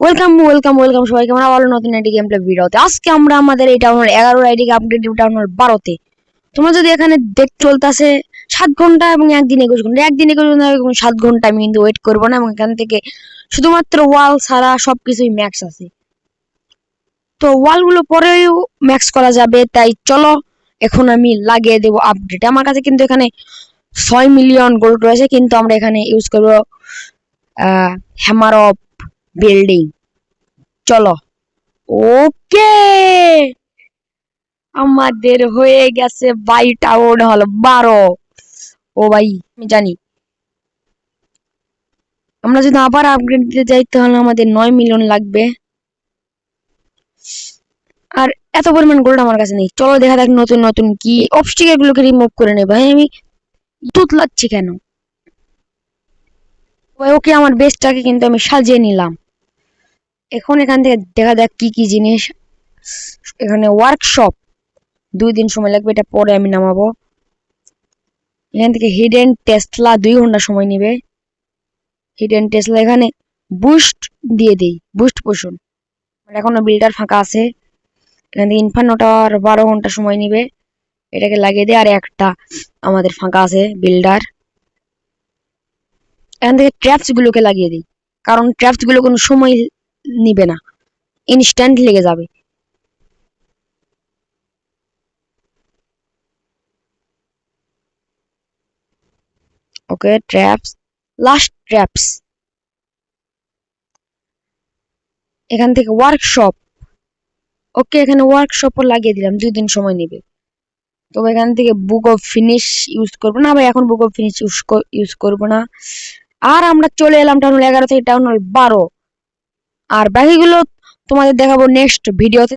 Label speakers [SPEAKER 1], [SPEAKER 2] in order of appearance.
[SPEAKER 1] Welcome সবাইকে আমরা আবার নতুন একটি গেম প্লে ভিডিওতে। আজকে আমরা আমাদের এই টাউনের 11 আইডিকে আপডেট দিব টাউনের 12তে। তোমরা যদি এখানে দেখ চলতেছে 7 ঘন্টা এবং একদিন 21 ঘন্টা, একদিন 21 ঘন্টা এবং 7 ঘন্টা আমি কিন্তু ওয়েট করবো না, এবং এখান থেকে শুধুমাত্র ওয়াল ছাড়া সবকিছুই ম্যাক্স আছে। তো ওয়ালগুলো পরেও ম্যাক্স করা যাবে, তাই চলো এখন আমি লাগিয়ে দেবো আপডেট। আমার কাছে কিন্তু এখানে 6 মিলিয়ন গোল্ড রয়েছে, কিন্তু আমরা এখানে ইউজ করবো হ্যামার অফ বিল্ডিং। চলো, ওকে, আমাদের হয়ে গেছে বাই টাউন হল 12। ও ভাই, আমি জানি আমরা যদি আবার আপগ্রেড দিতে যাই তাহলে আমাদের 9 মিলিয়ন লাগবে, আর এত পরিমাণ গোল্ড আমার কাছে নেই। চলো দেখা যাক নতুন নতুন কি অবস্টিকেল গুলোকে রিমুভ করে নেব। ভাই আমি দুধ লাগছি কেন? ওকে, আমার বেসটাকে কিন্তু আমি সাজিয়ে নিলাম। এখন এখান থেকে দেখা যাক কি কি জিনিস। এখানে ওয়ার্কশপ 2 দিন সময় লাগবে, এটা পরে আমি নামাবো। এখান থেকে হিডেন টেসলা 2 ঘন্টা সময় নেবে। হিডেন টেসলা এখানে বুস্ট দিয়ে দেই, বুস্ট পোষণ। এখনো বিল্ডার ফাঁকা আছে। এখান থেকে ইনফার্নোটার 12 ঘন্টা সময় নেবে, এটাকে লাগিয়ে দেয়। আর একটা আমাদের ফাঁকা আছে বিল্ডার। এখান থেকে ট্র্যাপস গুলোকে লাগিয়ে দিই, কারণ ট্র্যাপস গুলো কোনো সময় নিবে না, ইনস্ট্যান্ট লেগে যাবে। ওকে, ট্র্যাপস, লাস্ট ট্র্যাপস। এখান থেকে ওয়ার্কশপ, ওকে, এখানে ওয়ার্কশপও লাগিয়ে দিলাম, 2 দিন সময় নেবে। তবে এখান থেকে বুক অফ ফিনিশ ইউজ করবো না ভাই, এখন বুক অফ ফিনিশ ইউজ করবো না। আর আমরা চলে এলাম টাউন হল 11 থেকে টাউন হল 12, আর বাকিগুলো তোমাদের দেখাবো নেক্সট ভিডিওতে।